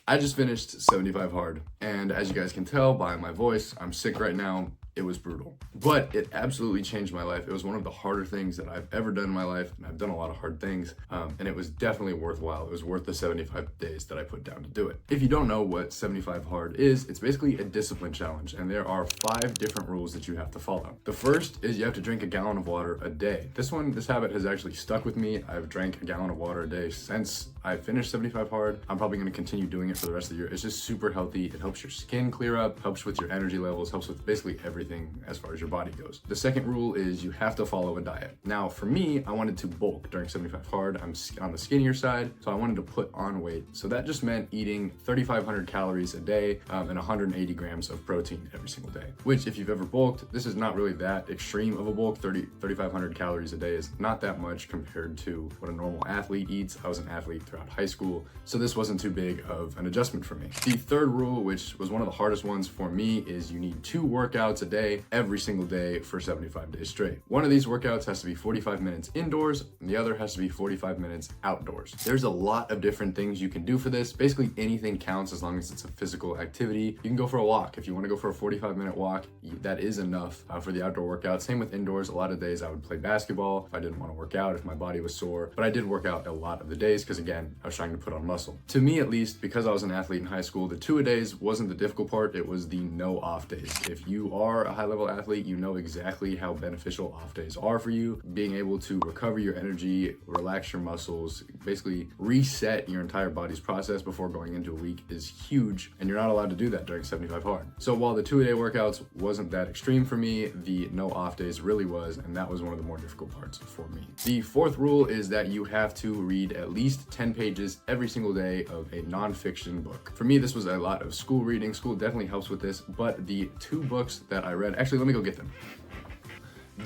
I just finished 75 hard, and as you guys can tell by my voice, I'm sick right now. It was brutal, but it absolutely changed my life. It was one of the harder things that I've ever done in my life, and I've done a lot of hard things, and it was definitely worthwhile. It was worth the 75 days that I put down to do it. If you don't know what 75 hard is, it's basically a discipline challenge, and there are 5 different rules that you have to follow. The first is you have to drink a gallon of water a day. This habit has actually stuck with me. I've drank a gallon of water a day since I finished 75 hard. I'm probably going to continue doing it for the rest of the year. It's just super healthy. It helps your skin clear up, helps with your energy levels, helps with basically everything as far as your body goes. The second rule is you have to follow a diet. Now, for me, I wanted to bulk during 75 hard. I'm on the skinnier side, so I wanted to put on weight. So that just meant eating 3,500 calories a day and 180 grams of protein every single day, which if you've ever bulked, this is not really that extreme of a bulk. 3,500 calories a day is not that much compared to what a normal athlete eats. I was an athlete throughout high school, so this wasn't too big of an adjustment for me. The third rule, which was one of the hardest ones for me, is you need 2 workouts a day every single day for 75 days straight. One of these workouts has to be 45 minutes indoors, and the other has to be 45 minutes outdoors. There's a lot of different things you can do for this. Basically anything counts as long as it's a physical activity. You can go for a walk. If you want to go for a 45-minute walk, that is enough for the outdoor workout. Same with indoors. A lot of days I would play basketball if I didn't want to work out, if my body was sore, but I did work out a lot of the days because again, I was trying to put on muscle. To me at least, because I was an athlete in high school, the 2-a-days wasn't the difficult part, it was the no off days. If you are a high-level athlete, you know exactly how beneficial off days are for you. Being able to recover your energy, relax your muscles, basically reset your entire body's process before going into a week is huge, and you're not allowed to do that during 75 hard. So while the 2-a-day workouts wasn't that extreme for me, the no off days really was, and that was one of the more difficult parts for me. The fourth rule is that you have to read at least 10 pages every single day of a nonfiction book. For me, this was a lot of school reading. School definitely helps with this, but the 2 books that I read, actually, let me go get them.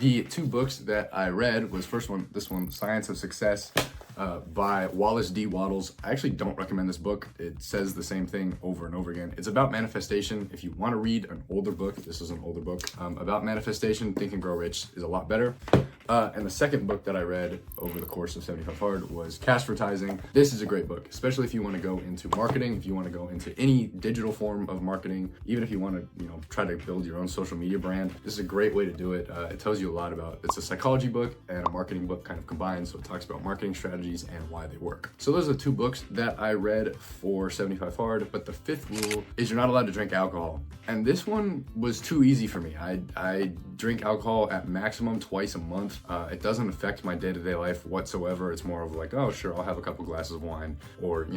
The 2 books that I read was this one, Science of Success by Wallace D. Wattles. I actually don't recommend this book. It says the same thing over and over again. It's about manifestation. If you want to read an older book, this is an older book, about manifestation, Think and Grow Rich is a lot better. And the second book that I read over the course of 75 Hard was Caspertising. This is a great book, especially if you want to go into marketing, if you want to go into any digital form of marketing, even if you want to, try to build your own social media brand. This is a great way to do it. It tells you a lot about, it's a psychology book and a marketing book kind of combined. So it talks about marketing strategies and why they work. So those are the 2 books that I read for 75 Hard, but the 5th rule is you're not allowed to drink alcohol. And this one was too easy for me. I drink alcohol at maximum twice a month. It doesn't affect my day-to-day life whatsoever. It's more of like, oh, sure, I'll have a couple glasses of wine. Or,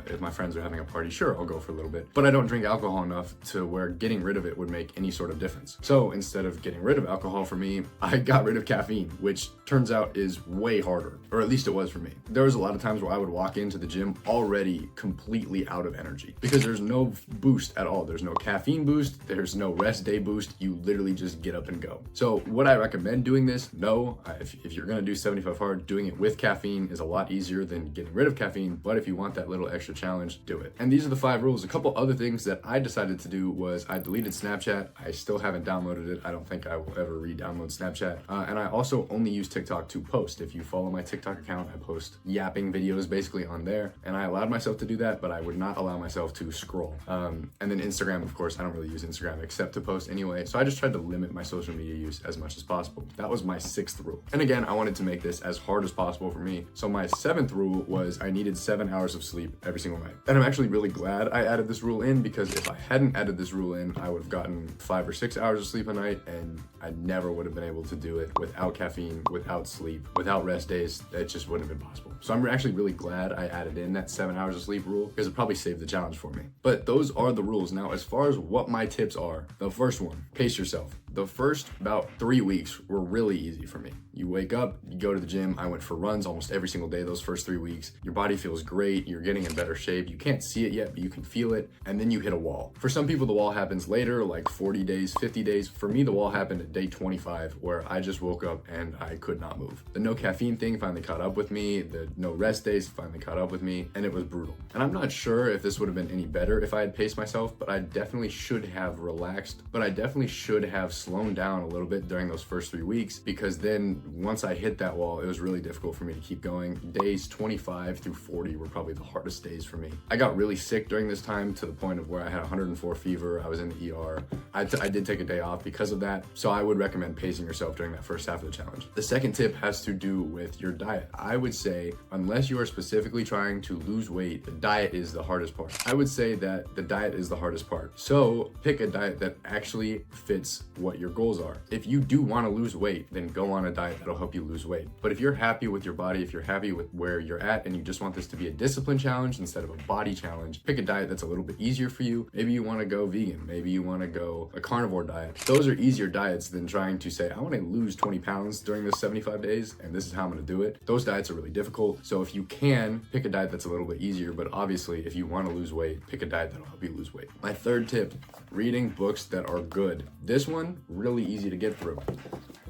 if my friends are having a party, sure, I'll go for a little bit. But I don't drink alcohol enough to where getting rid of it would make any sort of difference. So instead of getting rid of alcohol for me, I got rid of caffeine, which turns out is way harder, or at least it was for me. There was a lot of times where I would walk into the gym already completely out of energy because there's no boost at all. There's no caffeine boost. There's no rest day boost. You literally just get up and go. So would I recommend doing this? No. If you're gonna do 75 hard, doing it with caffeine is a lot easier than getting rid of caffeine. But if you want that little extra challenge, do it. And these are the 5 rules. A couple other things that I decided to do was I deleted Snapchat. I still haven't downloaded it. I don't think I will ever re-download Snapchat. And I also only use TikTok to post. If you follow my TikTok account, I post yapping videos basically on there. And I allowed myself to do that, but I would not allow myself to scroll. And then Instagram, of course, I don't really use Instagram except to post anyway. So I just tried to limit my social media use as much as possible. That was my 6th rule. And again, I wanted to make this as hard as possible for me. So my 7th rule was I needed 7 hours of sleep every single night. And I'm actually really glad I added this rule in because if I hadn't added this rule in, I would have gotten 5 or 6 hours of sleep a night and I never would have been able to do it without caffeine, without sleep, without rest days. That just wouldn't have been possible. So I'm actually really glad I added in that 7 hours of sleep rule because it probably saved the challenge for me. But those are the rules. Now, as far as what my tips are, the first one, pace yourself. The first about 3 weeks were really easy for me. You wake up, you go to the gym. I went for runs almost every single day those first 3 weeks. Your body feels great. You're getting in better shape. You can't see it yet, but you can feel it. And then you hit a wall. For some people, the wall happens later, like 40 days, 50 days. For me, the wall happened at day 25, where I just woke up and I could not move. The no caffeine thing finally caught up with me. The no rest days finally caught up with me, and it was brutal. And I'm not sure if this would have been any better if I had paced myself, but I definitely should have relaxed. But I definitely should have slowed down a little bit during those first 3 weeks, because then once I hit that wall, it was really difficult for me to keep going. Days 25 through 40 were probably the hardest days for me. I got really sick during this time to the point of where I had 104 fever. I was in the ER. I did take a day off because of that. So I would recommend pacing yourself during that first half of the challenge. The second tip has to do with your diet. I would say, unless you are specifically trying to lose weight, the diet is the hardest part. I would say that the diet is the hardest part. So pick a diet that actually fits what your goals are. If you do want to lose weight, then go on a diet that'll help you lose weight. But if you're happy with your body, if you're happy with where you're at and you just want this to be a discipline challenge instead of a body challenge, pick a diet that's a little bit easier for you. Maybe you want to go vegan. Maybe you want to go a carnivore diet. Those are easier diets than trying to say, I want to lose 20 pounds during this 75 days and this is how I'm going to do it. Those diets are really difficult. So if you can, pick a diet that's a little bit easier, but obviously if you want to lose weight, pick a diet that'll help you lose weight. My third tip, reading books that are good. This one, really easy to get through.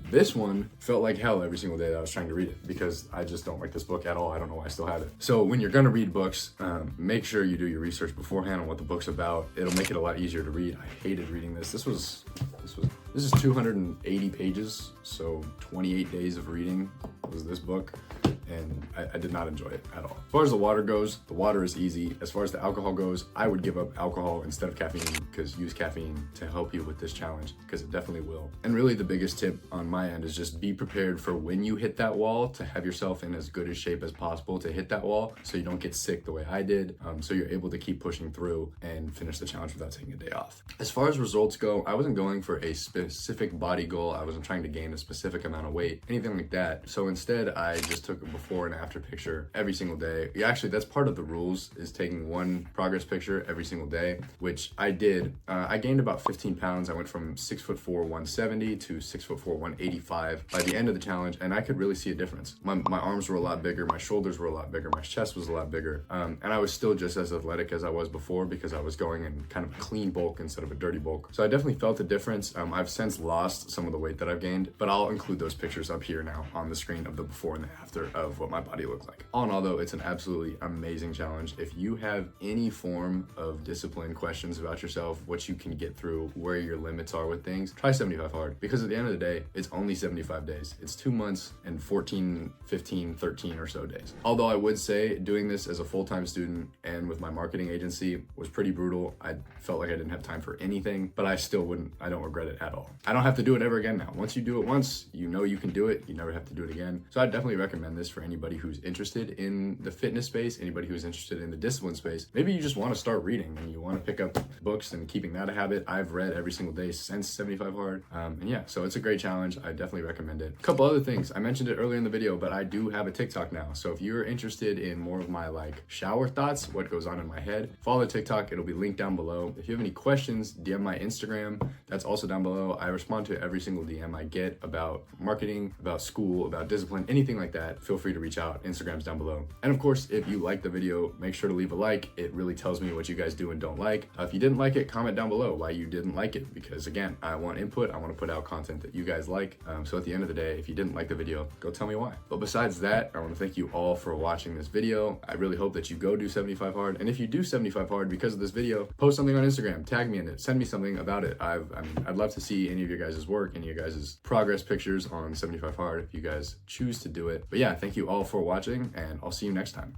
This one felt like hell every single day that I was trying to read it because I just don't like this book at all. I don't know why I still have it. So when you're gonna read books, make sure you do your research beforehand on what the book's about. It'll make it a lot easier to read. I hated reading this. This is 280 pages, so 28 days of reading was this book. And I did not enjoy it at all. As far as the water goes, the water is easy. As far as the alcohol goes, I would give up alcohol instead of caffeine because use caffeine to help you with this challenge because it definitely will. And really the biggest tip on my end is just be prepared for when you hit that wall to have yourself in as good a shape as possible to hit that wall so you don't get sick the way I did, so you're able to keep pushing through and finish the challenge without taking a day off. As far as results go, I wasn't going for a specific body goal. I wasn't trying to gain a specific amount of weight, anything like that. So instead, I just took a before and after picture every single day. Actually, that's part of the rules, is taking one progress picture every single day, which I did. I gained about 15 pounds. I went from 6'4", 170 to 6'4", 185 by the end of the challenge, and I could really see a difference. My arms were a lot bigger, my shoulders were a lot bigger, my chest was a lot bigger, and I was still just as athletic as I was before because I was going in kind of a clean bulk instead of a dirty bulk. So I definitely felt a difference. I've since lost some of the weight that I've gained, but I'll include those pictures up here now on the screen of the before and the after of what my body looked like. All in all though, it's an absolutely amazing challenge. If you have any form of discipline, questions about yourself, what you can get through, where your limits are with things, try 75 hard, because at the end of the day, it's only 75 days. It's 2 months and 14, 15, 13 or so days. Although I would say doing this as a full-time student and with my marketing agency was pretty brutal. I felt like I didn't have time for anything, but I don't regret it at all. I don't have to do it ever again now. Once you do it once, you know you can do it. You never have to do it again. So I definitely recommend this for anybody who's interested in the fitness space, anybody who's interested in the discipline space. Maybe you just want to start reading and you want to pick up books and keeping that a habit. I've read every single day since 75 hard. And yeah, so it's a great challenge. I definitely recommend it. A couple other things. I mentioned it earlier in the video, but I do have a TikTok now. So if you're interested in more of my shower thoughts, what goes on in my head, follow the TikTok. It'll be linked down below. If you have any questions, DM my Instagram. That's also down below. I respond to every single DM I get about marketing, about school, about discipline, anything like that. Feel free to reach out. Instagram's down below. And of course, if you like the video, make sure to leave a like. It really tells me what you guys do and don't like. If you didn't like it, comment down below why you didn't like it, because again, I want input. I want to put out content that you guys like. So at the end of the day, if you didn't like the video, go tell me why. But besides that, I want to thank you all for watching this video. I really hope that you go do 75 hard. And if you do 75 hard because of this video, post something on Instagram, tag me in it, send me something about it. I'd love to see any of your guys' work, any of your guys' progress pictures on 75 hard if you guys choose to do it. But yeah, thank you all for watching, and I'll see you next time.